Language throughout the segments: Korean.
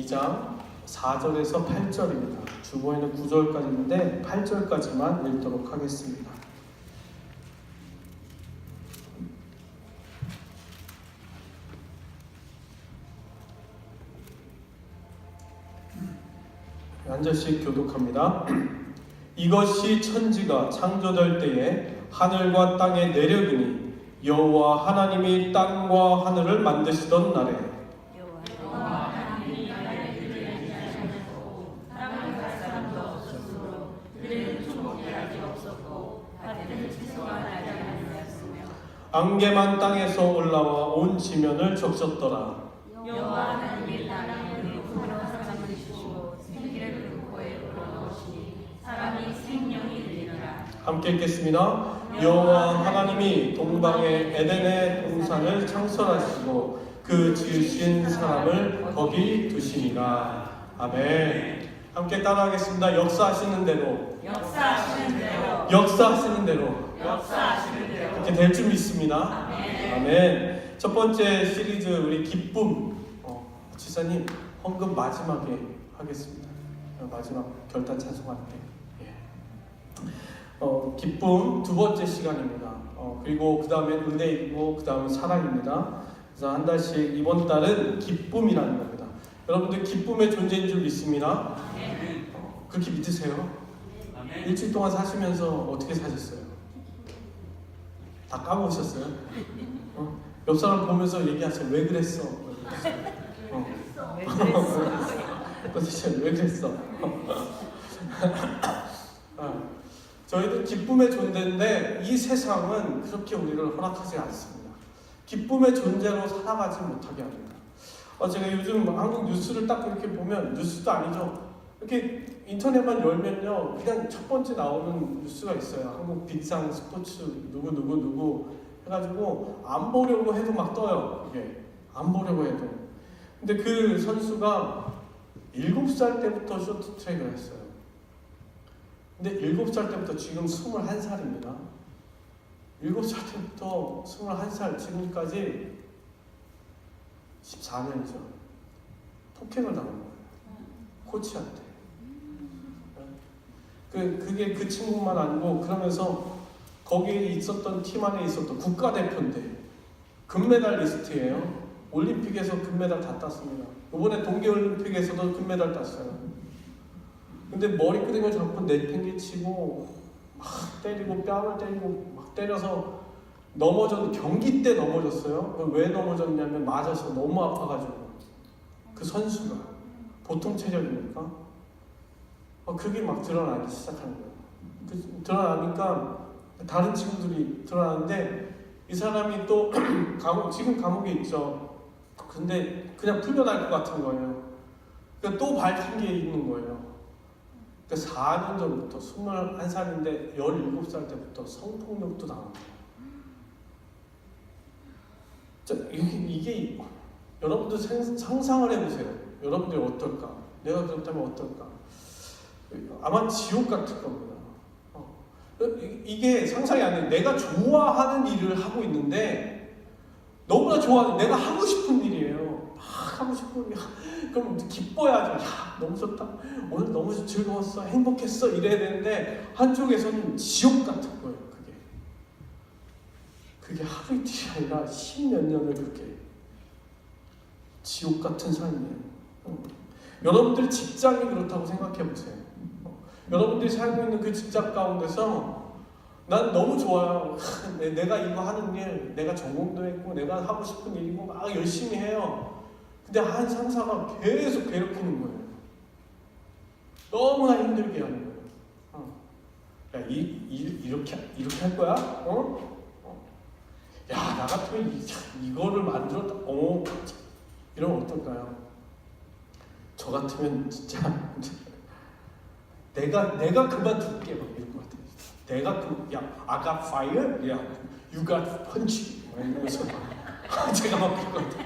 2장 4절에서 8절입니다. 주보에는 9절까지 있는데 8절까지만 읽도록 하겠습니다. 한 절씩 교독합니다. 이것이 천지가 창조될 때에 하늘과 땅의 내력이니 여호와 하나님이 땅과 하늘을 만드시던 날에 안개만 땅에서 올라와 온 지면을 적셨더라. 여호와 하나님이 땅에 우주로 사람을 주시고 생기를 그 코에 불어넣으시니 사람이 생명이 되리라. 함께 읽겠습니다. 여호와 하나님이 동방의 에덴의 동산을 창설하시고 그 지으신 사람을 거기 두시니라. 아멘. 함께 따라하겠습니다. 역사하시는 대로, 역사하시는 대로, 역사하시는 대로, 역사하시는 대로. 이렇게 될 줄 믿습니다. 아멘. 아멘. 첫 번째 시리즈 우리 기쁨. 지사님 헌금 마지막에 하겠습니다. 마지막 결단 찬송할 때. 기쁨 두 번째 시간입니다. 그리고 그 다음에 은혜이고 그 다음에 사랑입니다. 그래서 한 달씩 이번 달은 기쁨이라는 겁니다. 여러분들 기쁨의 존재인 줄 믿습니다. 그렇게 믿으세요? 일주일 동안 사시면서 어떻게 사셨어요? 다 까먹으셨어요? 옆 사람 보면서 얘기하세요. 왜 그랬어? 도대체 왜 그랬어? 저희도 기쁨의 존재인데 이 세상은 그렇게 우리를 허락하지 않습니다. 기쁨의 존재로 살아가지 못하게 합니다. 제가 요즘 한국 뉴스를 딱 이렇게 보면, 뉴스도 아니죠, 이렇게 인터넷만 열면요 그냥 첫 번째 나오는 뉴스가 있어요. 한국 빅상 스포츠 누구 해가지고 안 보려고 해도 막 떠요. 이게 안 보려고 해도. 근데 그 선수가 7살 때부터 쇼트트랙을 했어요. 근데 7살 때부터 지금 21살입니다. 7살 때부터 21살 지금까지 14년이죠. 폭행을 당한 거예요. 코치한테. 그게 그 친구만 아니고, 그러면서 거기에 있었던 팀 안에 있었던 국가대표인데 금메달리스트예요. 올림픽에서 금메달 다 땄습니다. 이번에 동계올림픽에서도 금메달 땄어요. 근데 머리끄댕이를 잡고 내팽개치고 막 때리고 뺨을 때리고 막 때려서 경기 때 넘어졌어요. 왜 넘어졌냐면 맞아서 너무 아파가지고. 그 선수가 보통 체력입니까? 그게 막 드러나기 시작하는 거예요. 드러나니까 다른 친구들이 드러나는데 이 사람이 또 지금 감옥에 있죠. 근데 그냥 풀려날 것 같은 거예요. 그러니까 또 밝힌 게 있는 거예요. 그러니까 4년 전부터 21살인데 17살 때부터 성폭력도 당한 거예요. 이게 여러분들 상상을 해보세요. 여러분들이 어떨까? 내가 그렇다면 어떨까? 아마 지옥 같을 겁니다. 이게 상상이 안 돼요. 내가 좋아하는 일을 하고 있는데, 너무나 좋아하는, 내가 하고 싶은 일이에요. 막 하고 싶은 일. 그럼 기뻐야죠. 야, 너무 좋다. 오늘 너무 즐거웠어. 행복했어. 이래야 되는데, 한쪽에서는 지옥 같은 거예요. 그게 하루 이틀이 아니라 10몇 년을 그렇게 지옥 같은 삶이에요. 여러분들 직장이 그렇다고 생각해 보세요. 여러분들이 살고 있는 그 직장 가운데서 난 너무 좋아요. 내가 이거 하는 일, 내가 전공도 했고 내가 하고 싶은 일이고 막 열심히 해요. 근데 한 상사가 계속 괴롭히는 거예요. 너무나 힘들게 하는 거예요. 야, 이렇게 할 거야? 야, 나 같으면 이거를 만들었다. 이러면 어떨까요? 저 같으면 진짜 내가 그만둘게 막 이럴 것 같아요. 야, I got fire? 야, you got punch? 이러면서 제가 막 그럴 것 같아요.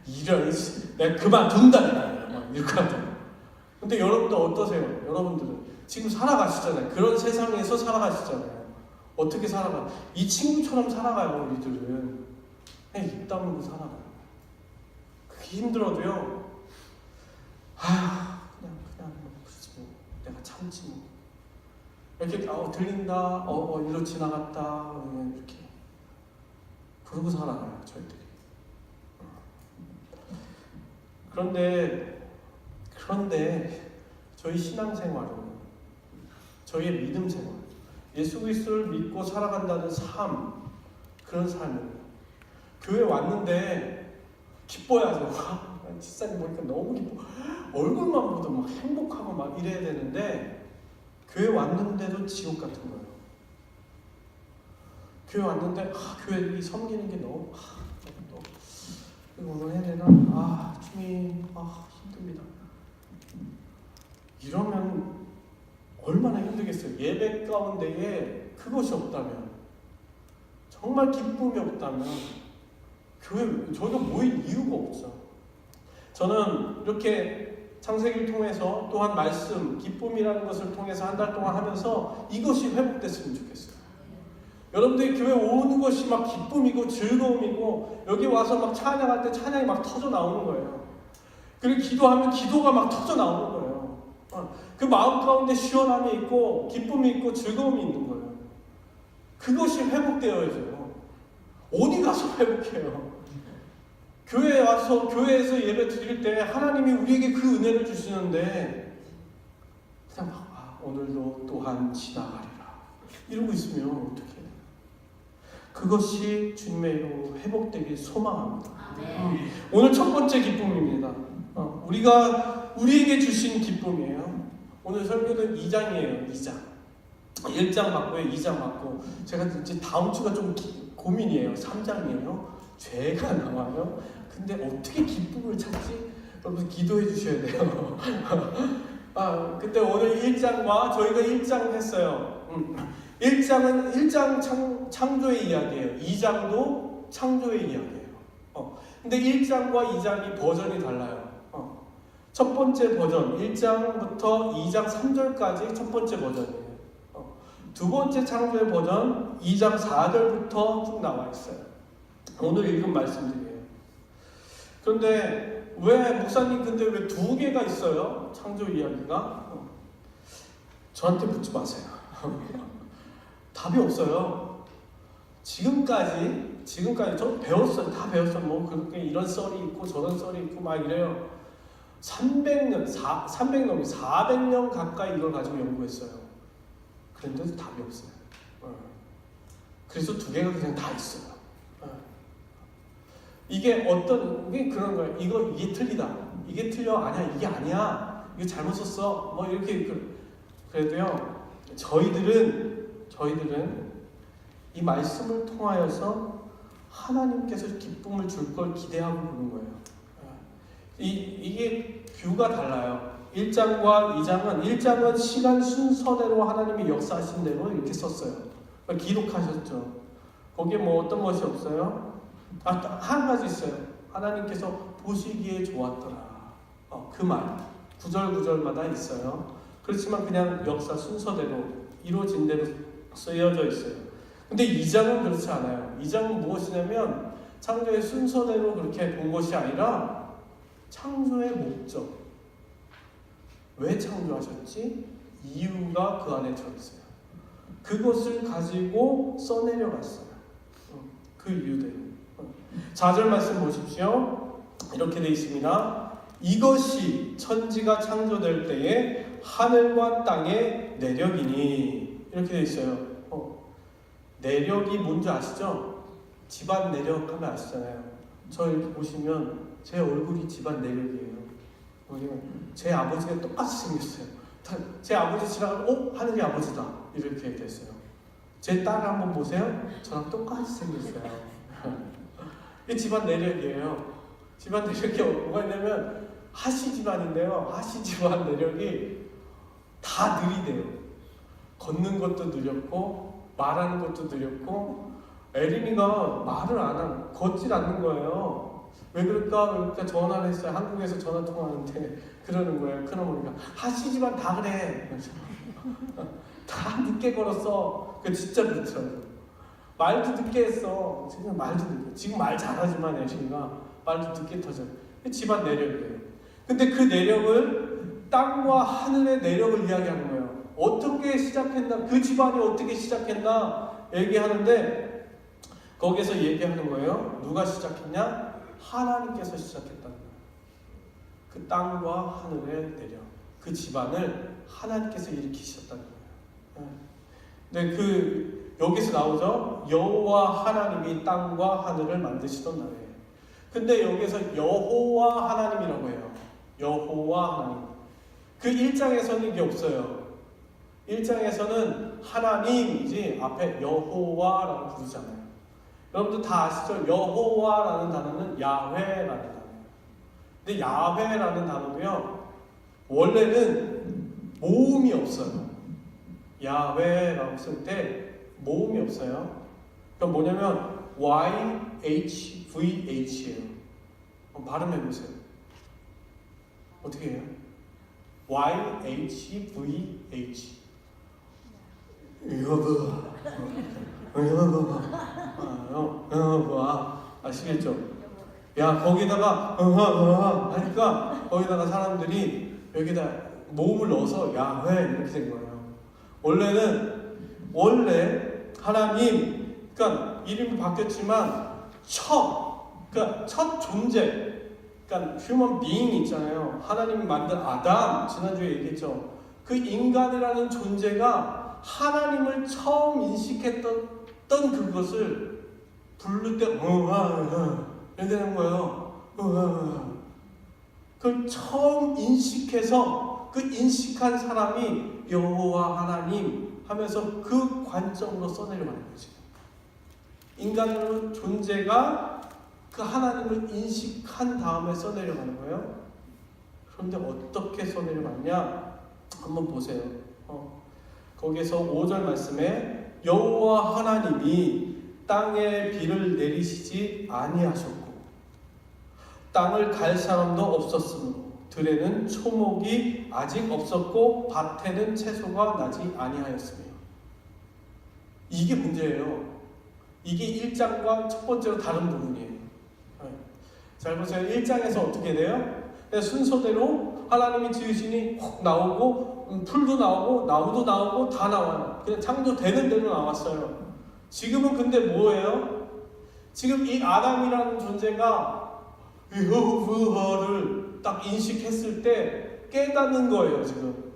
이런, 내가 그만둔다. 막 이럴 것 같아요. 근데 여러분들 어떠세요? 여러분들은 지금 살아가시잖아요. 그런 세상에서 살아가시잖아요. 어떻게 살아가? 이 친구처럼 살아가요. 우리들은 그냥 입 다물고 살아가요. 그게 힘들어도요. 그냥 뭐 그렇지 뭐 내가 참지 뭐. 이렇게 들린다, 일로 지나갔다 이렇게 그러고 살아가요 저희들이. 그런데 저희 신앙생활은, 저희의 믿음 생활, 예수 그리스도를 믿고 살아간다는 삶, 그런 삶이에요. 교회 왔는데 기뻐야죠. 집사님 보니까 너무 기뻐. 얼굴만 보도 막 행복하고 막 이래야 되는데 교회 왔는데도 지옥 같은 거예요. 교회 왔는데 교회 섬기는 게 너무 이거 오늘 해야 되나? 주님 힘듭니다. 이러면 얼마나 힘들겠어요. 예배 가운데에 그것이 없다면, 정말 기쁨이 없다면 교회 저희가 모일 이유가 없죠. 저는 이렇게 창세기를 통해서 또한 말씀, 기쁨이라는 것을 통해서 한 달 동안 하면서 이것이 회복됐으면 좋겠어요. 여러분들이 교회 오는 것이 막 기쁨이고 즐거움이고 여기 와서 막 찬양할 때 찬양이 막 터져 나오는 거예요. 그리고 기도하면 기도가 막 터져 나오는 거예요. 그 마음 가운데 시원함이 있고 기쁨이 있고 즐거움이 있는 거예요. 그것이 회복되어야죠. 어디 가서 회복해요? 교회에 와서 교회에서 예배 드릴 때 하나님이 우리에게 그 은혜를 주시는데 그냥 오늘도 또한 지나가리라 이러고 있으면 어떻게 해요? 그것이 주님의 이름으로 회복되길 소망합니다. 오늘 첫 번째 기쁨입니다. 우리에게 주신 기쁨이에요. 오늘 설교는 2장이에요. 2장. 1장 맞고요. 2장 맞고. 제가 이제 다음 주가 좀 고민이에요. 3장이에요. 죄가 나와요. 근데 어떻게 기쁨을 찾지? 여러분 기도해 주셔야 돼요. 근데 오늘 1장과 저희가 1장 했어요. 1장은 1장 창조의 이야기예요. 2장도 창조의 이야기예요. 근데 1장과 2장이 버전이 달라요. 첫 번째 버전 1장부터 2장 3절까지 첫 번째 버전이에요. 두 번째 창조의 버전 2장 4절부터 쭉 나와 있어요. 오늘 읽은 말씀들이에요. 그런데 왜 목사님 근데 왜 두 개가 있어요? 창조 이야기가? 저한테 묻지 마세요. 답이 없어요. 지금까지 저 배웠어요. 다 배웠어요. 뭐 그렇게 이런 썰이 있고 저런 썰이 있고 막 이래요. 400년 가까이 이걸 가지고 연구했어요. 그런데도 답이 없어요. 그래서 두 개가 그냥 다 있어요. 이게 그런 거예요. 이게 틀리다. 이게 틀려. 아니야. 이게 아니야. 이거 잘못 썼어. 뭐 이렇게 그래도요. 저희들은 이 말씀을 통하여서 하나님께서 기쁨을 줄 걸 기대하고 보는 거예요. 이게 뷰가 달라요. 1장과 1장은 시간 순서대로 하나님이 역사하신 대로 이렇게 썼어요. 기록하셨죠. 거기에 뭐 어떤 것이 없어요? 한 가지 있어요. 하나님께서 보시기에 좋았더라. 그 말, 구절마다 있어요. 그렇지만 그냥 역사 순서대로 이루어진 대로 쓰여져 있어요. 근데 2장은 그렇지 않아요. 2장은 무엇이냐면 창조의 순서대로 그렇게 본 것이 아니라 창조의 목적. 왜 창조하셨지? 이유가 그 안에 들어있어요. 그것을 가지고 써내려갔어요. 그 이유대로. 4절 말씀 보십시오. 이렇게 되어 있습니다. 이것이 천지가 창조될 때에 하늘과 땅의 내력이니. 이렇게 되어 있어요. 내력이 뭔지 아시죠? 집안 내력 하면 아시잖아요. 저 이렇게 보시면 제 얼굴이 집안 내력이에요. 제 아버지가 똑같이 생겼어요. 제 아버지 지나가면 하늘이 아버지다 이렇게 됐어요. 제 딸을 한번 보세요. 저랑 똑같이 생겼어요. 이 집안 내력이에요. 집안 내력이 뭐가 있냐면 하시 집안인데요. 하시 집안 내력이 다 느리대요. 걷는 것도 느렸고 말하는 것도 느렸고 에린이가 말을 걷질 않는 거예요. 왜 그럴까? 전화를 했어요. 한국에서 전화 통화하는데 그러는 거예요. 큰어머니가 하시 집안 다 그래. 다 늦게 걸었어. 진짜 그렇더라고요. 말도 늦게 했어. 지금 말도 늦게. 지금 말 잘하지만 에린이가 말도 늦게 터져요. 집안 내력이에요. 근데 그 내력을 땅과 하늘의 내력을 이야기하는 거예요. 어떻게 시작했나, 그 집안이 어떻게 시작했나 얘기하는데 거기서 얘기하는 거예요. 누가 시작했냐? 하나님께서 시작했다는 거예요. 그 땅과 하늘의 내력, 그 집안을 하나님께서 일으키셨다는 거예요. 근데 여기서 나오죠. 여호와 하나님이 땅과 하늘을 만드시던 날에. 근데 여기서 여호와 하나님이라고 해요. 여호와 하나님. 그 1장에서는 이게 없어요. 1장에서는 하나님이지 앞에 여호와라고 부르잖아요. 여러분들 다 아시죠? 여호와라는 단어는 야훼라는 단어예요. 근데 야훼라는 단어도요, 원래는 모음이 없어요. 야훼라고 쓸 때 모음이 없어요. 그럼 뭐냐면 YHVH예요. 발음해보세요. 어떻게 해요? YHVH. 아시겠죠? 야, 거기다가 하니까 거기다가 사람들이 여기다 모음을 넣어서 야훼 이렇게 된 거예요. 원래 하나님, 그러니까 이름이 바뀌었지만 그러니까 첫 존재, 그러니까 휴먼 비잉 있잖아요. 하나님이 만든 아담, 지난주에 얘기했죠. 그 인간이라는 존재가 하나님을 처음 인식했던 그것을 부를 때 이렇게 되는 거예요. 그걸 처음 인식해서 그 인식한 사람이 여호와 하나님 하면서 그 관점으로 써내려가는 거지. 인간의 존재가 그 하나님을 인식한 다음에 써내려가는 거예요. 그런데 어떻게 써내려갔냐? 한번 보세요. 거기에서 5절 말씀에 여호와 하나님이 땅에 비를 내리시지 아니하셨고 땅을 갈 사람도 없었으므로 들에는 초목이 아직 없었고 밭에는 채소가 나지 아니하였으며. 이게 문제예요. 이게 1장과 첫 번째로 다른 부분이에요. 잘 보세요. 1장에서 어떻게 돼요? 순서대로 하나님이 지으시니 나오고 풀도 나오고 나무도 나오고 다 나와요. 그냥 창조되는 대로 나왔어요. 지금은 근데 뭐예요? 지금 이 아담이라는 존재가 여호와를 딱 인식했을 때 깨닫는 거예요. 지금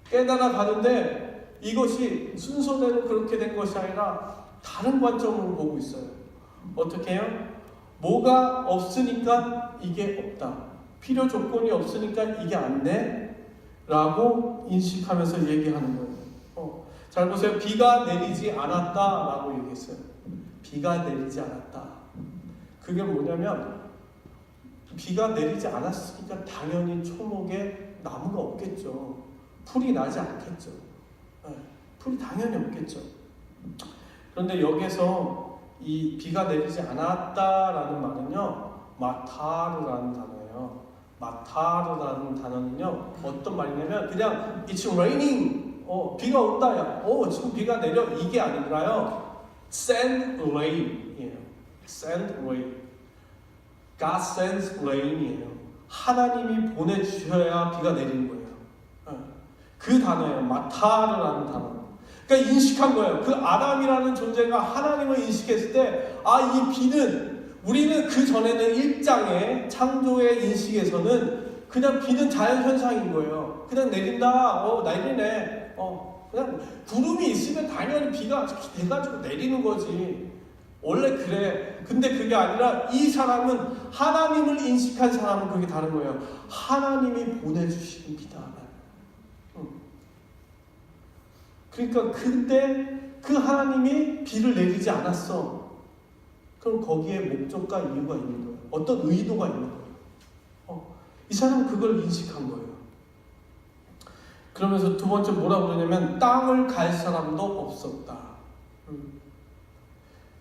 깨달아 가는데 이것이 순서대로 그렇게 된 것이 아니라 다른 관점으로 보고 있어요. 어떻게 해요? 뭐가 없으니까 이게 없다. 필요 조건이 없으니까 이게 안 돼? 라고 인식하면서 얘기하는 거예요. 잘 보세요. 비가 내리지 않았다 라고 얘기했어요. 비가 내리지 않았다. 그게 뭐냐면 비가 내리지 않았으니까 당연히 초목에 나무가 없겠죠. 풀이 나지 않겠죠. 풀이 당연히 없겠죠. 그런데 여기서 이 비가 내리지 않았다라는 말은요, 마타르라는 단어예요. 마타르라는 단어는요, 어떤 말이냐면 그냥 It's raining, 비가 온다야, 지금 비가 내려, 이게 아니라요, send rain이에요. send rain. God sends rain이에요. 하나님이 보내주셔야 비가 내리는 거예요. 그 단어예요. 마타르라는 단어. 그러니까 인식한 거예요. 그 아담이라는 존재가 하나님을 인식했을 때, 이 비는, 우리는 그 전에는 1장의 창조의 인식에서는 그냥 비는 자연현상인 거예요. 그냥 내린다, 내리네. 그냥 구름이 있으면 당연히 비가 돼가지고 내리는 거지. 원래 그래. 근데 그게 아니라 이 사람은 하나님을 인식한 사람은 그게 다른 거예요. 하나님이 보내주신 비다. 그러니까 그때 그 하나님이 비를 내리지 않았어. 그럼 거기에 목적과 이유가 있는 거예요. 어떤 의도가 있는 거예요. 이 사람은 그걸 인식한 거예요. 그러면서 두 번째 뭐라고 그러냐면 땅을 갈 사람도 없었다.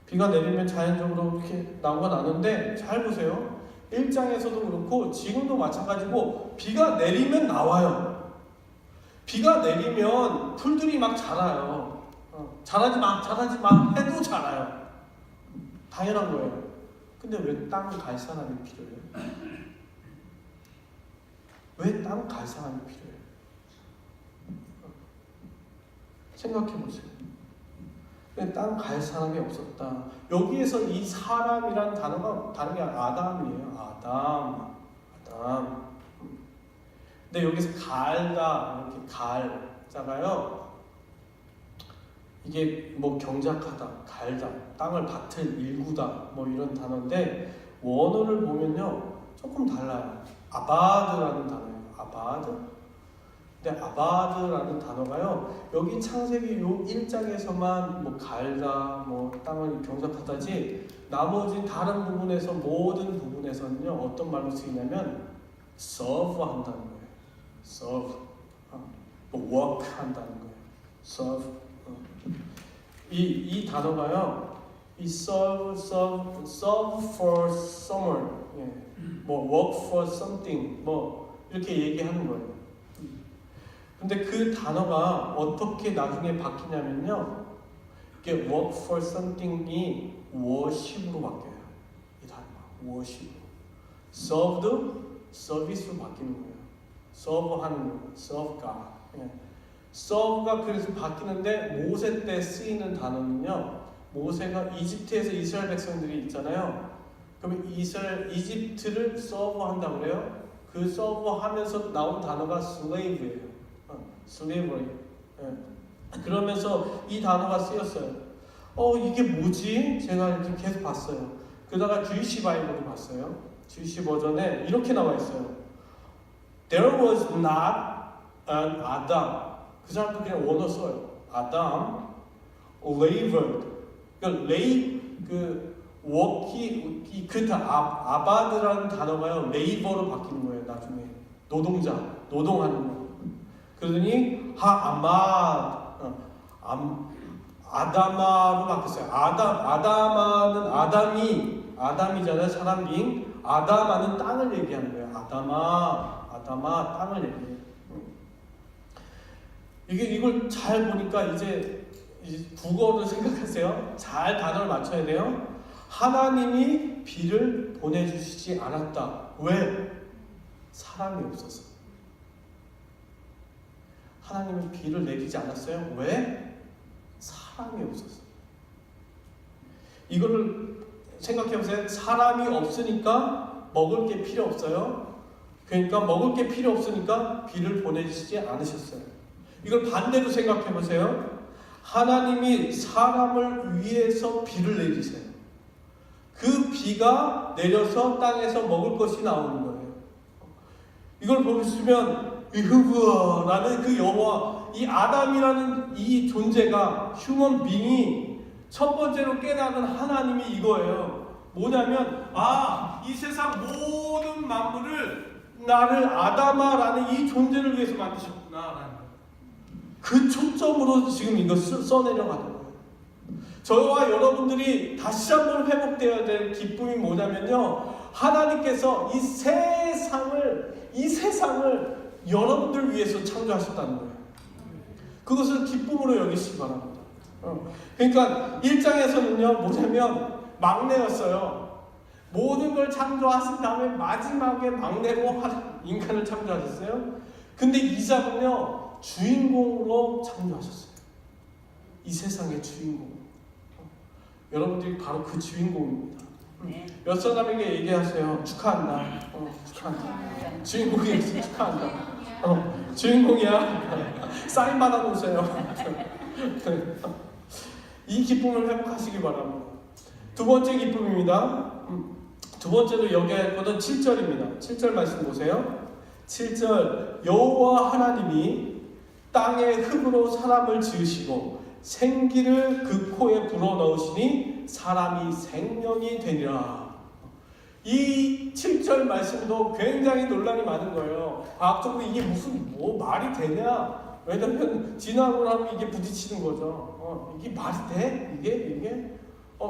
비가 내리면 자연적으로 이렇게 나무가 나는데 잘 보세요. 1장에서도 그렇고 지금도 마찬가지고 비가 내리면 나와요. 비가 내리면 풀들이 막 자라요. 자라지 마 해도 자라요. 당연한 거예요. 근데 왜 땅을 갈 사람이 필요해요? 왜 땅 갈 사람이 필요해요? 생각해 보세요. 왜 땅 갈 사람이 없었다. 여기에서 이 사람이란 단어가 다른 게 아니라 아담이에요. 아담. 근데 여기서 갈다 이렇게 갈자가요. 이게 뭐 경작하다, 갈다, 땅을 밭을 일구다 뭐 이런 단어인데 원어를 보면요 조금 달라요. 아바드라는 단어예요. 아바드. 근데 아바드라는 단어가요 여기 창세기 요 1장에서만 뭐 갈다, 뭐 땅을 경작하다지 나머지 다른 부분에서 모든 부분에서는요 어떤 말로 쓰이냐면 serve 한다는 거예요. serve, 뭐 work 한다는 거예요. serve. 이 단어가요, 이 serve for someone, 뭐 work for something, 뭐 이렇게 얘기하는 거예요. 근데 그 단어가 어떻게 나중에 바뀌냐면요, 이게 work for something이 worship으로 바뀌어요. 이 단어가 worship. served, service로 바뀌는 거예요. serve 하는 거, serve God. serve가 그래서 바뀌는데 모세 때 쓰이는 단어는요. 모세가 이집트에서 이스라엘 백성들이 있잖아요. 그러면 이집트를 서브한다고 그래요. 그 서브하면서 나온 단어가 slave예요. slavery. 그러면서 이 단어가 쓰였어요. 이게 뭐지? 제가 이렇게 계속 봤어요. 그러다가 주이시 바이블을 봤어요. 주이시 버전에 이렇게 나와 있어요. There was not an Adam. 그 사람도 그냥 원어 써요. 아담, labored. 아바드라는 단어가요, 레이버로 바뀌는 거예요, 나중에. 노동자, 노동하는 거. 그러더니, 아다마로 바뀌었어요. 아다마는 아담이잖아요, 사람인. 아다마는 땅을 얘기하는 거예요. 아다마, 땅을 얘기해요. 이걸 잘 보니까 이제 국어를 생각하세요. 잘 단어를 맞춰야 돼요. 하나님이 비를 보내주시지 않았다. 왜? 사람이 없어서. 하나님은 비를 내리지 않았어요. 왜? 사람이 없어서. 이거를 생각해보세요. 사람이 없으니까 먹을 게 필요 없어요. 그러니까 먹을 게 필요 없으니까 비를 보내주시지 않으셨어요. 이걸 반대로 생각해 보세요. 하나님이 사람을 위해서 비를 내리세요. 그 비가 내려서 땅에서 먹을 것이 나오는 거예요. 이걸 보시면 여호와라는 그 여호와, 이 아담이라는 이 존재가 휴먼 빙이 첫 번째로 깨닫는 하나님이 이거예요. 뭐냐면 이 세상 모든 만물을 나를 아담아라는 이 존재를 위해서 만드셨구나라는 그 초점으로 지금 이거 써내려가는 거예요. 저와 여러분들이 다시 한번 회복되어야 될 기쁨이 뭐냐면요, 하나님께서 이 세상을 여러분들 위해서 창조하셨다는 거예요. 그것을 기쁨으로 여기시기 바랍니다. 그러니까 1장에서는요 뭐냐면 막내였어요. 모든 걸 창조하신 다음에 마지막에 막내로 인간을 창조하셨어요. 근데 2장은요 주인공으로 창조하셨어요. 이 세상의 주인공. 여러분들이 바로 그 주인공입니다. 몇 사람에게 얘기하세요. 축하한다. 축하한다. 주인공이었어. 축하한다. 주인공이야. 사인 받아놓으세요. 이 기쁨을 회복하시기 바랍니다. 두 번째 기쁨입니다. 두 번째로 여기 할 것은 7절입니다. 7절 말씀 보세요. 7절 여호와 하나님이 땅의 흙으로 사람을 지으시고 생기를 그 코에 불어넣으시니 사람이 생명이 되니라. 이 7절 말씀도 굉장히 논란이 많은 거예요. 과학적으로 이게 무슨 말이 되냐? 왜냐면 진화론을 하면 이게 부딪히는 거죠. 이게 말이 돼? 이게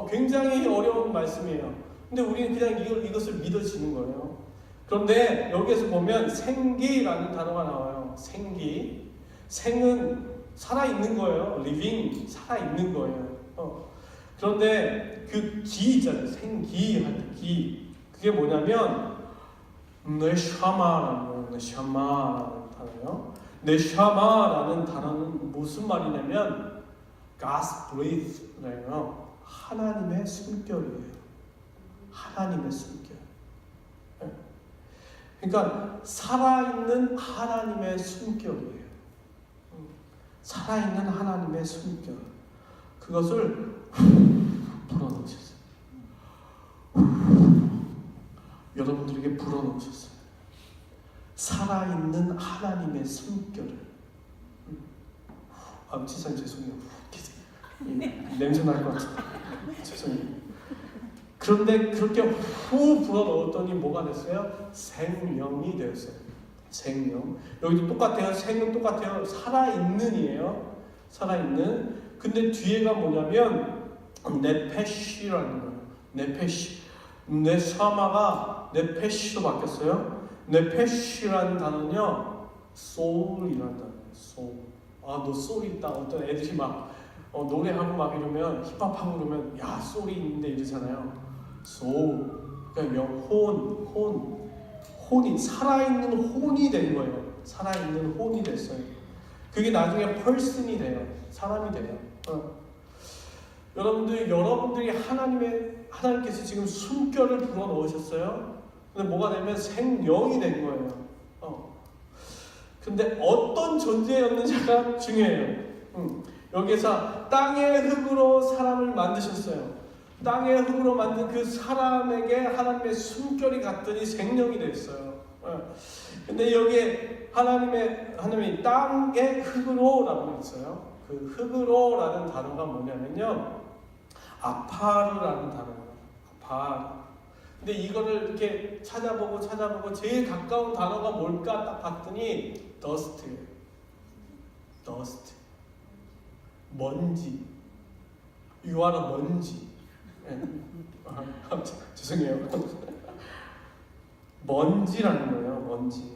굉장히 어려운 말씀이에요. 근데 우리는 그냥 이것을 믿어지는 거예요. 그런데 여기에서 보면 생기라는 단어가 나와요. 생은 살아있는 거예요. living, 살아있는 거예요. 그런데 그 기 있잖아요. 생기 할 때 기. 그게 뭐냐면 네샤마라는 거예요. 네샤마라는 단어요. 네샤마라는 단어는 무슨 말이냐면 God's breath래요. 하나님의 숨결이에요. 하나님의 숨결. 그러니까 살아있는 하나님의 숨결이에요. 살아있는 하나님의 숨결. 그것을 불어넣으셨어요. 여러분들에게 불어넣으셨어요. 살아있는 하나님의 숨결을. 지사님 죄송해요. 냄새 날 것 같아요. 죄송해요. 그런데 그렇게 후 불어넣었더니 뭐가 됐어요? 생명이 되었어요. 생명. 여기도 똑같아요. 생은 똑같아요. 살아있는이에요. 살아있는. 근데 뒤에가 뭐냐면 네페시라는 거예요. 네페시. 네샤마가 네페시로 바뀌었어요. 네페시라는 단어는요, soul이라는 단어예요. soul. 너 soul 있다. 어떤 애들이 막 노래하고 막 이러면 힙합하고 그러면 야 soul이 있는데 이러잖아요. soul. 그러니까 혼이 살아있는 혼이 된 거예요. 살아있는 혼이 됐어요. 그게 나중에 person이 돼요. 사람이 돼요. 여러분들이 하나님께서 지금 숨결을 불어 넣으셨어요. 근데 뭐가 되면 생명이 된 거예요. 근데 어떤 존재였는지가 중요해요. 여기서 땅의 흙으로 사람을 만드셨어요. 땅의 흙으로 만든 그 사람에게 하나님의 숨결이 갔더니 생명이 됐어요. 근데 여기에 하나님이 땅의 흙으로라고 했어요. 그 흙으로라는 단어가 뭐냐면요, 아파르라는 단어예요. 아파르. 근데 이거를 이렇게 찾아보고 제일 가까운 단어가 뭘까 딱 봤더니 dust예요. dust. 먼지. You are a 먼지. 죄송해요. 먼지라는 거예요. 먼지.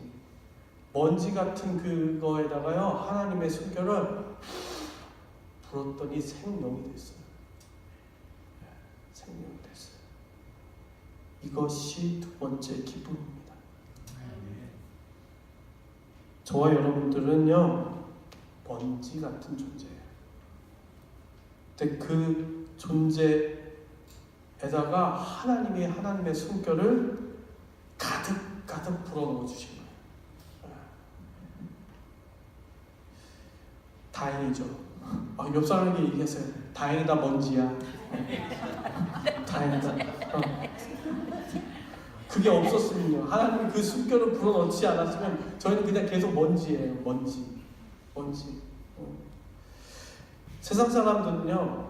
먼지 같은 그거에다가요, 하나님의 숨결을 불었더니 생명이 됐어요. 생명이 됐어요. 이것이 두 번째 기쁨입니다. 저와 여러분들은요, 먼지 같은 존재예요. 근데 그 존재에다가 하나님의 숨결을 가득 불어넣어 주신 거예요. 다행이죠. 옆 사람에게 얘기했어요. 다행이다 먼지야. 다행이다. 그게 없었으면요, 하나님이 그 숨결을 불어넣지 않았으면 저희는 그냥 계속 먼지예요. 먼지. 세상 사람들은요,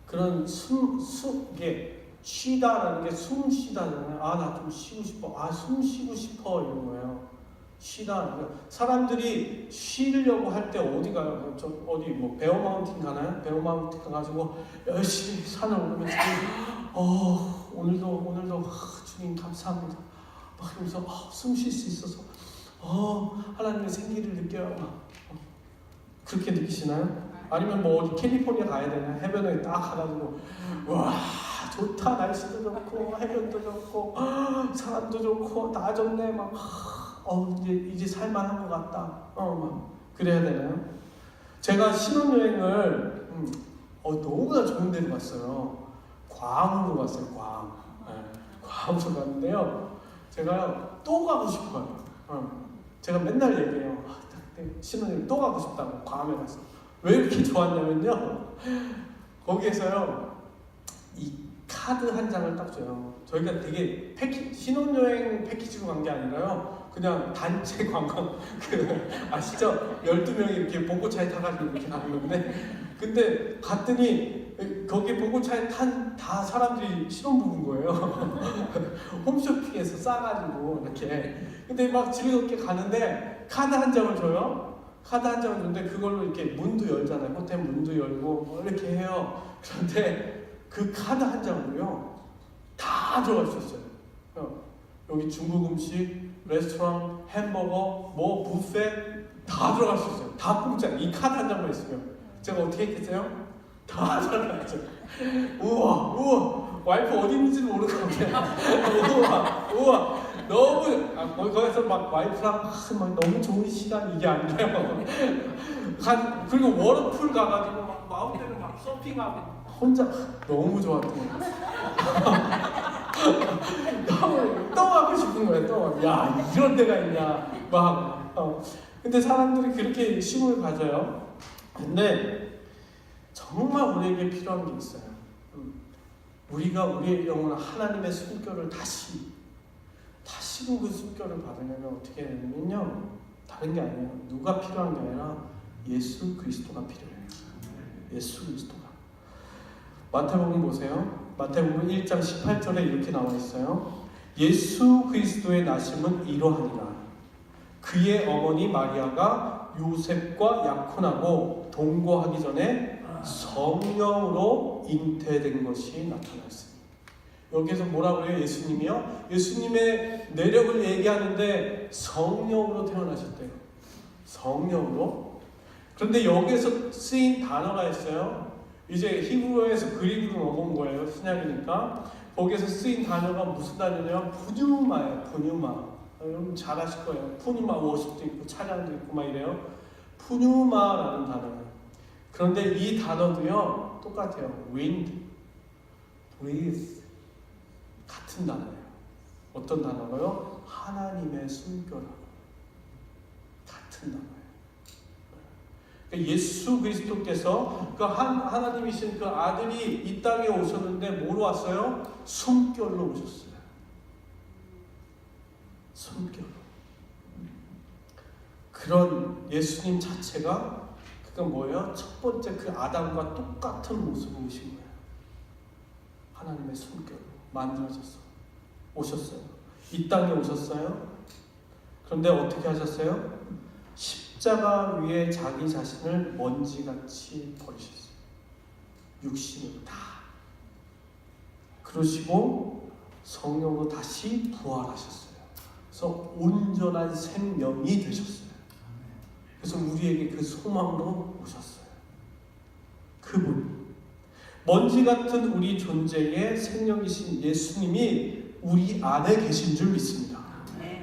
그런 이게 쉬다라는 게 숨 쉬다잖아요. 나 좀 쉬고 싶어. 숨 쉬고 싶어 이런 거예요. 쉬다. 사람들이 쉬려고 할 때 어디 가요? 어디 뭐 베어 마운틴 가나요? 베어 마운틴 가가지고 열심히 산을 오르면 오늘도 주님 감사합니다. 막 이러면서 숨 쉴 수 있어서 하나님의 생기를 느껴요. 그렇게 느끼시나요? 아니면 뭐 어디 캘리포니아 가야 되나? 해변에 딱 가가지고 와 좋다, 날씨도 좋고 해변도 좋고 사람도 좋고 다 좋네, 막 이제 살만한 것 같다. 막 그래야 되나요? 제가 신혼여행을 너무나 좋은 데로 갔어요. 괌으로 갔어요. 괌으로 갔는데요, 제가 또 가고 싶어요. 제가 맨날 얘기해요. 신혼여행 또 가고 싶다고. 괌에 가서 왜 이렇게 좋았냐면요, 거기에서요 이 카드 한 장을 딱 줘요. 저희가 되게 신혼여행 패키지로 간 게 아니라요, 그냥 단체 관광 아시죠? 12명이 이렇게 봉고차에 타가지고 이렇게 가는 건데, 근데 갔더니 거기 봉고차에 탄 다 사람들이 신혼부부인 거예요. 홈쇼핑에서 싸가지고 이렇게. 근데 막 즐겁게 가는데 카드 한 장을 줘요. 카드 한 장을 줬는데 그걸로 이렇게 문도 열잖아요. 호텔 문도 열고 뭐 이렇게 해요. 그런데 그 카드 한 장으로요 다 들어갈 수 있어요. 여기 중국 음식, 레스토랑, 햄버거, 뭐 뷔페 다 들어갈 수 있어요. 다 공짜. 이 카드 한 장만 있으면. 제가 어떻게 했겠어요? 다 들어갔죠. 우와 와이프 어디 있는지도 모르고 우와 너무 거기서 막 와이프랑 막 너무 좋은 시간 이게 아니에요. 그리고 워터풀 가가지고 막 마음대로 막 서핑하고 혼자 너무 좋았던 거예요. 또 하고 싶은 거예요. 또 야 이런 데가 있냐 막. 근데 사람들이 그렇게 쉼을 가져요. 근데 정말 우리에게 필요한 게 있어요. 우리가 우리의 영혼을 하나님의 숨결을 다시금 그 숨결을 받으려면 어떻게 해야 되냐면요, 다른 게 아니에요. 누가 필요한 게 아니라 예수 그리스도가 필요해요. 예수 그리스도가. 마태복음 보세요. 마태복음 1장 18절에 이렇게 나와 있어요. 예수 그리스도의 나심은 이러하니라. 그의 어머니 마리아가 요셉과 약혼하고 동거하기 전에 성령으로 잉태된 것이 나타났습니다. 여기서 뭐라고 해요? 예수님이요? 예수님의 내력을 얘기하는데 성령으로 태어나셨대요. 성령으로. 그런데 여기서 쓰인 단어가 있어요. 이제 히브리어에서 그리스로 넘어온 거예요. 신약이니까. 거기에서 쓰인 단어가 무슨 단어냐면 푸뉴마예요. 푸뉴마. 여러분 잘 아실 거예요. 푸뉴마 워십도 있고 찬양도 있고 막 이래요. 푸뉴마라는 단어예요. 그런데 이 단어도요 똑같아요. wind, breathe 같은 단어예요. 어떤 단어가요? 하나님의 숨결하고 같은 단어예요. 그러니까 예수 그리스도께서 그 하나님이신 그 아들이 이 땅에 오셨는데 뭐로 왔어요? 숨결로 오셨어요. 숨결로. 그런 예수님 자체가 그건 뭐예요? 첫 번째 그 아담과 똑같은 모습을 오신 거예요. 하나님의 숨결로 만들어져서 오셨어요. 이 땅에 오셨어요. 그런데 어떻게 하셨어요? 십자가 위에 자기 자신을 먼지같이 버리셨어요. 육신으로 다. 그러시고 성령으로 다시 부활하셨어요. 그래서 온전한 생명이 되셨어요. 그래서 우리에게 그 소망으로 오셨어요. 그분. 먼지 같은 우리 존재의 생명이신 예수님이 우리 안에 계신 줄 믿습니다.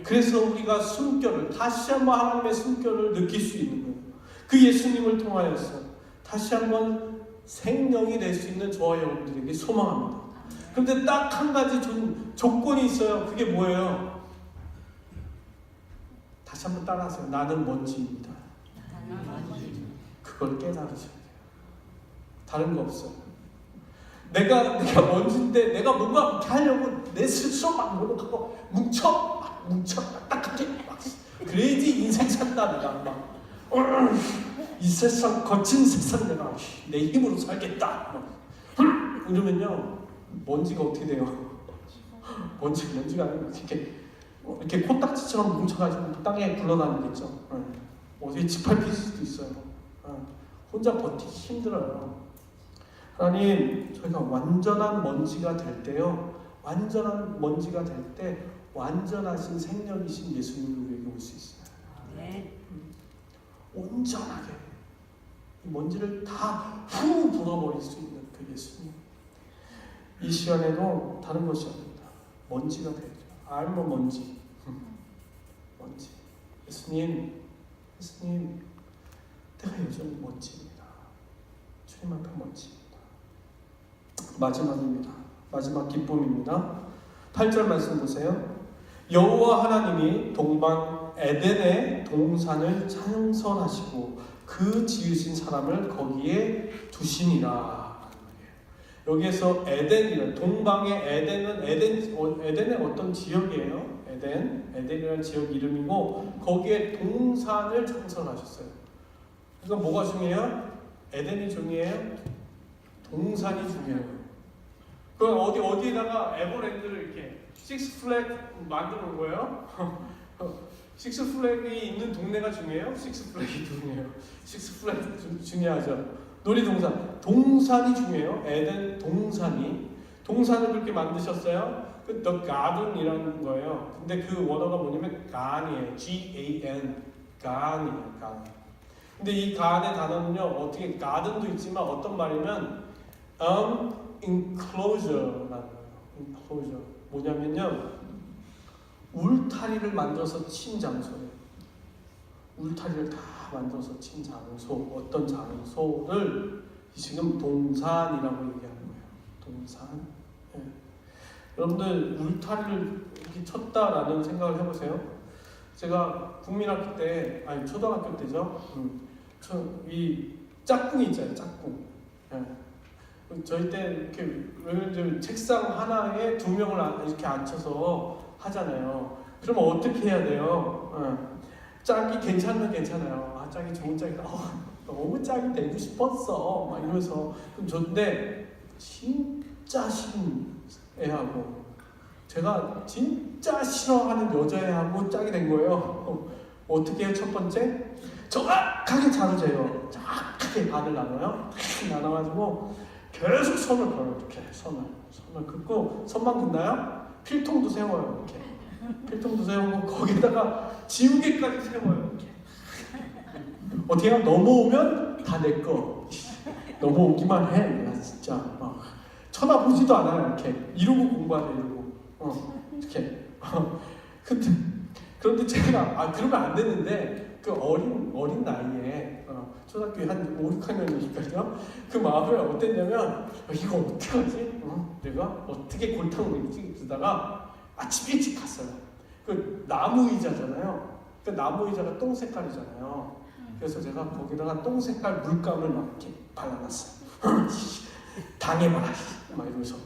그래서 우리가 숨결을 다시 한번 하나님의 숨결을 느낄 수 있는 거예요. 그 예수님을 통하여서 다시 한번 생명이 될 수 있는 저와 여러분들에게 소망합니다. 그런데 딱 한 가지 조건이 있어요. 그게 뭐예요? 다시 한번 따라하세요. 나는 먼지입니다. 그걸 깨달으셔야 돼요. 다른 거 없어요. 내가 먼지인데 내가 뭔가 그렇게 하려고 내 스스로 막 노력하고 뭉쳐 딱하게 막 그래야지 인생 산다. 내가 막 이 세상 거친 세상 내가 내 힘으로 살겠다 막 이러면요 먼지가 어떻게 돼요? 먼지가 아니고 이렇게 코딱지처럼 뭉쳐가지고 땅에 굴러다니겠죠. 어디에 짓밟힐 수도 있어요. 혼자 버티기 힘들어요. 하나님, 저희가 완전한 먼지가 될 때요, 완전한 먼지가 될 때 완전하신 생명이신 예수님이 우리에게 올 수 있어요. 네. 온전하게 이 먼지를 다 후 불어버릴 수 있는 그 예수님. 이 시간에도 다른 것이 아닙니다. 먼지가 되죠. I'm a 먼지. 먼지. 예수님, 내가 여전히 먼지입니다. 주님 앞에 먼지입니다. 마지막입니다. 마지막 기쁨입니다. 8절 말씀 보세요. 여호와 하나님이 동방 에덴의 동산을 창설하시고 그 지으신 사람을 거기에 두시니라. 여기에서 에덴이란 동방의 에덴의 어떤 지역이에요. 에덴이라는 지역 이름이고 거기에 동산을 창설하셨어요. 그러니까 뭐가 중요해요? 에덴이 중요해요? 동산이 중요해요. 그럼 어디에다가 에버랜드를 이렇게 식스플래그 만들어 놓은 거예요? 식스플래그가 있는 동네가 중요해요? 식스플래그가 중요해요. 식스플래그 중요하죠. 놀이동산. 동산이 중요해요. 에덴 동산을 그렇게 만드셨어요. 그 The Garden이라는 거예요. 근데 그 원어가 뭐냐면 Gan이에요. G-A-N. Gan이에요. Gan. 근데 이 Gan의 단어는요, 어떻게 Garden도 있지만 어떤 말이면 enclosure라는 거예요. enclosure. 뭐냐면요, 울타리를 만들어서 친 장소예요. 울타리를 다 만들어서 친 장소, 어떤 장소를 지금 동산이라고 얘기하는 거예요. 동산. 예. 여러분들 울타리를 이렇게 쳤다라는 생각을 해보세요. 제가 국민학교 때, 아니 초등학교 때죠. 이 짝꿍이 있잖아요. 짝꿍. 예. 저희 때 이렇게 왜 책상 하나에 두 명을 이렇게 앉혀서 하잖아요. 그러면 어떻게 해야 돼요? 예. 짝이 괜찮으면 괜찮아요. 아, 짝이 좋은 짝이다. 너무 짝이 되고 싶었어. 막 이러면서 그럼 좋은데 진짜 싫은 애하고 제가 진짜 싫어하는 여자애하고 짝이 된 거예요. 어떻게 해요? 첫 번째 정확하게 자로 재요. 정확하게 반을 나눠요. 나눠가지고 계속 선을 걸어요. 이렇게 선을 긋고 선만 긋나요? 필통도 세워요. 이렇게 필통도 세우고 거기다가 지우개까지 세워요. 이렇게. 어떻게 해요? 넘어오면 다 내 거. 넘어오기만 해. 내가 진짜 막 쳐다보지도 않아요. 이렇게 이러고 공부하자 이러고. 이렇게. 그런데 제가 그러면 안 되는데 그 어린 나이에 초등학교 한 5, 6학년이니까요. 그 마음이 어땠냐면 이거 어떡하지? 내가 어떻게 골탕을 먹지? 그러다가 아침 일찍 갔어요. 그 나무 의자잖아요. 그 나무 의자가 똥 색깔이잖아요. 그래서 제가 거기다가 똥 색깔 물감을 막 이렇게 발라놨어요. 당해봐라 막 이러면서.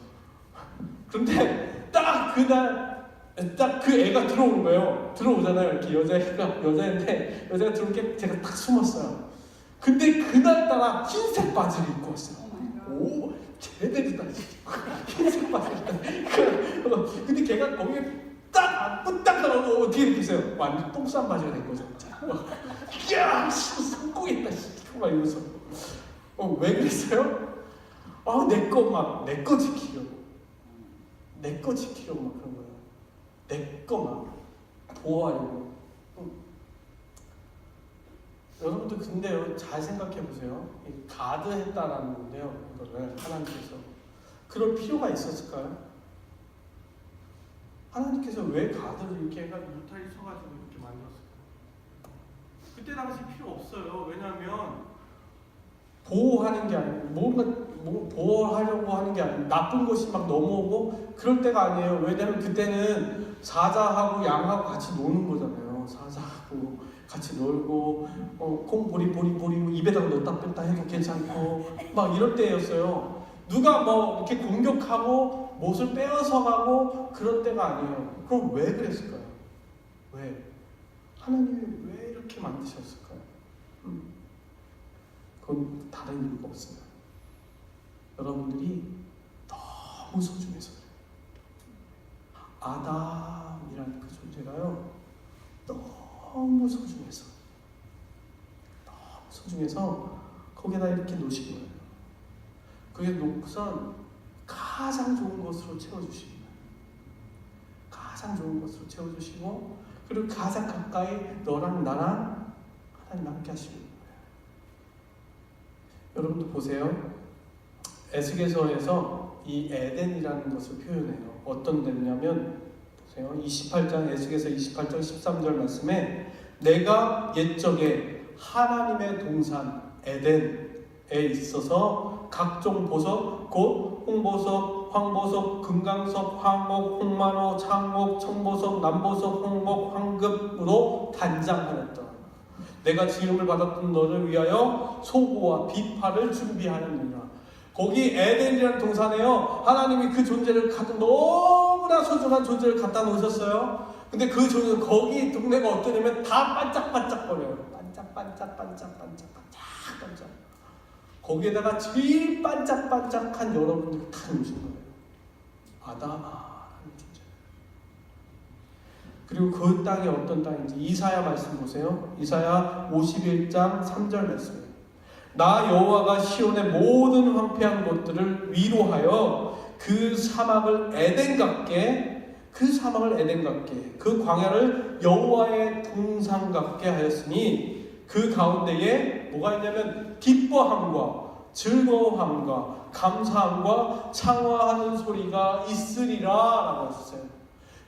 그런데 딱 그날 딱 그 애가 들어오는 거예요. 들어오잖아요. 이렇게 여자인데 여자가 들어온 게 제가 딱 숨었어요. 근데 그날따라 흰색 바지를 입고 왔어요. 오, 제대로다. 흰색 바지를. 근데 걔가 거기에 딱 나오고 어떻게 됐어요? 완전 똥싼 바지가 된 거죠. 이야, 성공했다. 막 이러면서. 왜 그랬어요? 내 거 지키려고. 내 거 지키려고 막 그런 거예요. 내 거 막 보호하려고. 여러분들 근데요, 잘 생각해 보세요. 가드했다라는 건데요, 이거를 하나님께서 그럴 필요가 있었을까요? 하나님께서 왜 가드를 이렇게 해가지고 울타리 쳐가지고 이렇게 만들었을까요? 그때 당시 필요 없어요. 왜냐하면 보호하는 게 아니고 뭔가 보호하려고 하는 게 아니고 나쁜 것이 막 넘어오고 그럴 때가 아니에요. 왜냐하면 그때는 사자하고 양하고 같이 노는 거잖아요. 사자하고 같이 놀고 콩보리 입에다가 넣었다 뺐다 해도 괜찮고 막 이럴 때였어요. 누가 뭐 이렇게 공격하고 못을 빼앗아 가고 그런 때가 아니에요. 그럼 왜 그랬을까요? 왜? 하나님이 왜 이렇게 만드셨을까요? 그건 다른 이유가 없어요. 여러분들이 너무 소중해서 그래요. 아담이라는 그 존재가요, 너무 소중해서 거기다 이렇게 놓으신 거예요. 그게 놓고선 가장 좋은 것으로 채워주시는 거예요. 가장 좋은 것으로 채워주시고 그리고 가장 가까이 너랑 나랑 하나님 함께 하시는 거예요. 여러분도 보세요. 에스겔서에서 이 에덴이라는 것을 표현해요. 어떤 데냐면 보세요. 28장 에스겔서 28장 13절 말씀에 내가 옛적에 하나님의 동산 에덴에 있어서 각종 보석 곧 홍보석, 황보석, 금강석, 황목, 홍만호, 창목, 청보석, 남보석, 홍목, 황금으로 단장하였다. 내가 지음을 받았던 너를 위하여 소고와 비파를 준비하였느니라. 거기 에덴이라는 동산에요, 하나님이 그 존재를 너무나 소중한 존재를 갖다 놓으셨어요. 근데 그 존재, 거기 동네가 어떠냐면 다 반짝반짝거려요. 반짝. 거기에다가 제일 반짝반짝한 여러분들이 다 놓으신 거예요. 아담하는 존재. 그리고 그 땅이 어떤 땅인지 이사야 말씀 보세요. 이사야 51장 3절 말씀. 나 여호와가 시온의 모든 황폐한 곳들을 위로하여 그 사막을 에덴 같게 그 광야를 여호와의 동산 같게 하였으니 그 가운데에 뭐가 있냐면 기뻐함과 즐거움과 감사함과 창화하는 소리가 있으리라 라고 하셨어요.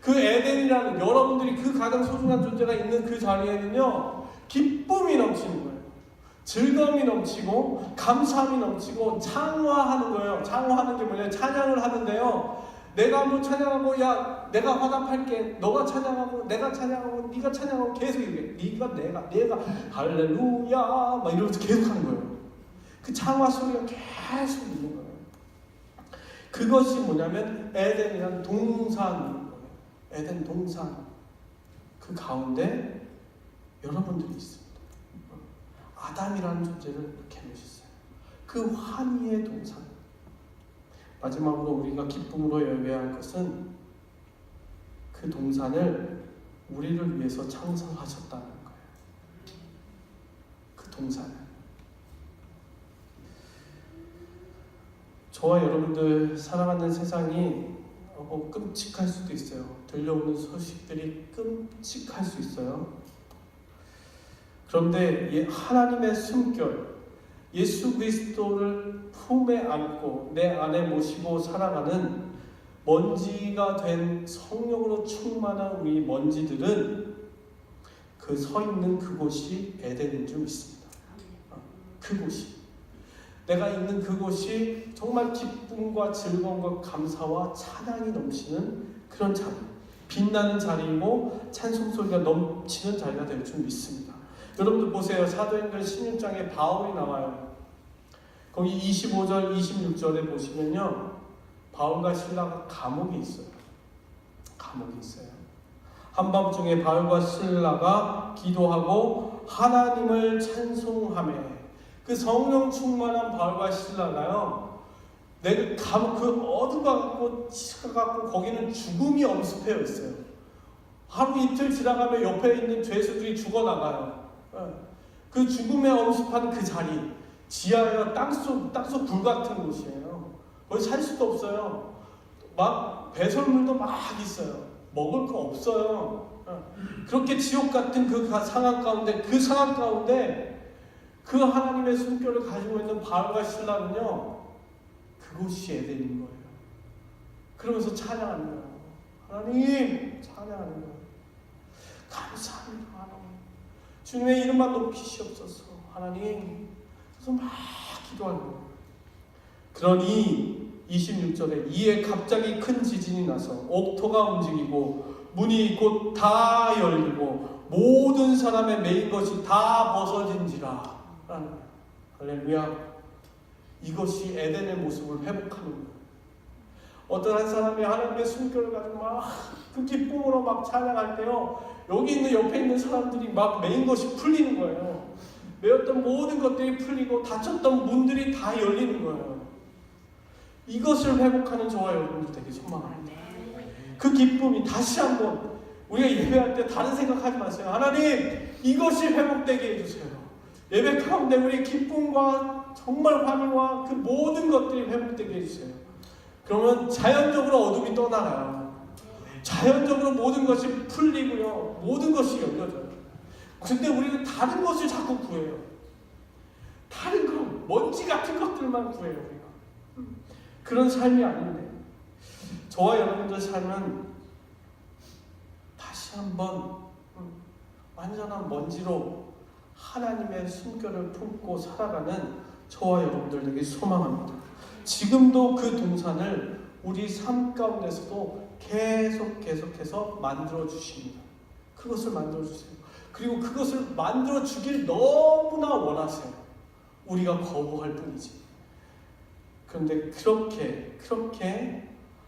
그 에덴이라는 여러분들이 그 가장 소중한 존재가 있는 그 자리에는요 기쁨이 넘치는 거예요. 즐거움이 넘치고 감사함이 넘치고 창화하는 거예요. 창화하는 게 뭐냐면 찬양을 하는데요. 내가 한번 찬양하고 야 내가 화답할게. 너가 찬양하고 내가 찬양하고 네가 찬양하고 계속 이렇게 네가 내가 할렐루야 막 이러면서 계속 하는 거예요. 그 창화 소리가 계속 있는 거예요. 그것이 뭐냐면 에덴이라는 동산인 거예요. 에덴 동산 그 가운데 여러분들이 있습니다. 아담이라는 존재를 이렇게 놓으셨어요. 그 환희의 동산. 마지막으로 우리가 기쁨으로 여겨야 할 것은 그 동산을 우리를 위해서 창설하셨다는 거예요. 그 동산을. 저와 여러분들 살아가는 세상이 끔찍할 수도 있어요. 들려오는 소식들이 끔찍할 수 있어요. 그런데 하나님의 숨결, 예수 그리스도를 품에 안고 내 안에 모시고 살아가는 먼지가 된 성령으로 충만한 우리 먼지들은 그 서 있는 그곳이 에덴인 줄 믿습니다. 그곳이. 내가 있는 그곳이 정말 기쁨과 즐거움과 감사와 찬양이 넘치는 그런 자리, 빛나는 자리이고 찬송소리가 넘치는 자리가 될 줄 믿습니다. 여러분들 보세요. 사도행전 16장에 바울이 나와요. 거기 25절, 26절에 보시면요. 바울과 실라가 감옥에 있어요. 감옥에 있어요. 한밤중에 바울과 실라가 기도하고 하나님을 찬송하며 그 성령 충만한 바울과 실라가요. 내가 그 어두워갖고 치가갖고 거기는 죽음이 엄습해 있어요. 하루 이틀 지나가면 옆에 있는 죄수들이 죽어나가요. 그 죽음에 엄습한 그 자리, 지하에 땅속 불 같은 곳이에요. 거기 살 수도 없어요. 막 배설물도 막 있어요. 먹을 거 없어요. 그렇게 지옥 같은 그 상황 가운데 그 하나님의 숨결을 가지고 있는 바울과 실라는요, 그곳이 에덴인 거예요. 그러면서 찬양하는 거예요. 하나님, 찬양하는 거예요. 감사합니다, 하나님. 주님의 이름만 높이시옵소서, 하나님. 그래서 막 기도하는 거예요. 그러니 26절에 이에 갑자기 큰 지진이 나서 옥토가 움직이고 문이 곧 다 열리고 모든 사람의 매인 것이 다 벗어진지라. 할렐루야. 이것이 에덴의 모습을 회복하는 거예요. 어떤 한 사람이 하나님의 숨결을 가지고 막 그 기쁨으로 막 찬양할 때요, 여기 있는 옆에 있는 사람들이 막 매인 것이 풀리는 거예요. 매였던 모든 것들이 풀리고 닫혔던 문들이 다 열리는 거예요. 이것을 회복하는 저와 여러분들 되게 소망합니다. 그 기쁨이 다시 한번 우리가 예배할 때 다른 생각하지 마세요. 하나님, 이것이 회복되게 해주세요. 예배 가운데 우리의 기쁨과 정말 환희와 그 모든 것들이 회복되게 해주세요. 그러면 자연적으로 어둠이 떠나가요. 자연적으로 모든 것이 풀리고요. 모든 것이 열려져요. 근데 우리는 다른 것을 자꾸 구해요. 다른 것, 먼지 같은 것들만 구해요. 우리가. 그런 삶이 아닌데 저와 여러분들 삶은 다시 한번 완전한 먼지로 하나님의 숨결을 품고 살아가는 저와 여러분들 되게 소망합니다. 지금도 그 동산을 우리 삶 가운데서도 계속해서 만들어 주십니다. 그것을 만들어 주세요. 그리고 그것을 만들어 주길 너무나 원하세요. 우리가 거부할 뿐이지. 그런데 그렇게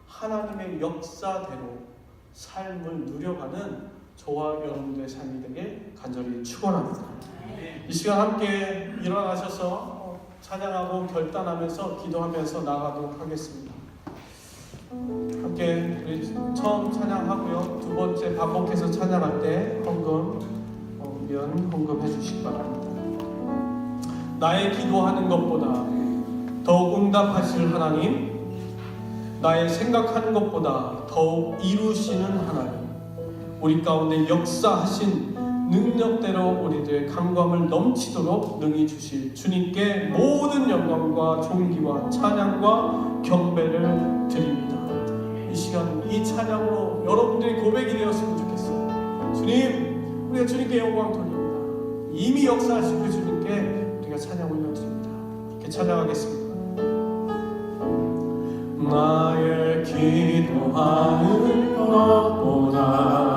하나님의 역사대로 삶을 누려가는 저와 여러분들의 삶이 되길 간절히 축원합니다. 이 시간 함께 일어나셔서 찬양하고 결단하면서 기도하면서 나가도록 하겠습니다. 함께 우리 처음 찬양하고요. 두 번째 반복해서 찬양할 때 헌금해 주시기 바랍니다. 나의 기도하는 것보다 더욱 응답하실 하나님, 나의 생각하는 것보다 더욱 이루시는 하나님, 우리 가운데 역사하신 능력대로 우리들의 감감을 넘치도록 능히 주실 주님께 모든 영광과 존귀와 찬양과 경배를 드립니다. 이 시간 이 찬양으로 여러분들이 고백이 되었으면 좋겠어요. 주님, 우리가 주님께 영광 돌립니다. 이미 역사하신 그 주님께 우리가 찬양 올려드립니다. 이렇게 찬양하겠습니다. 나의 기도하는 것보다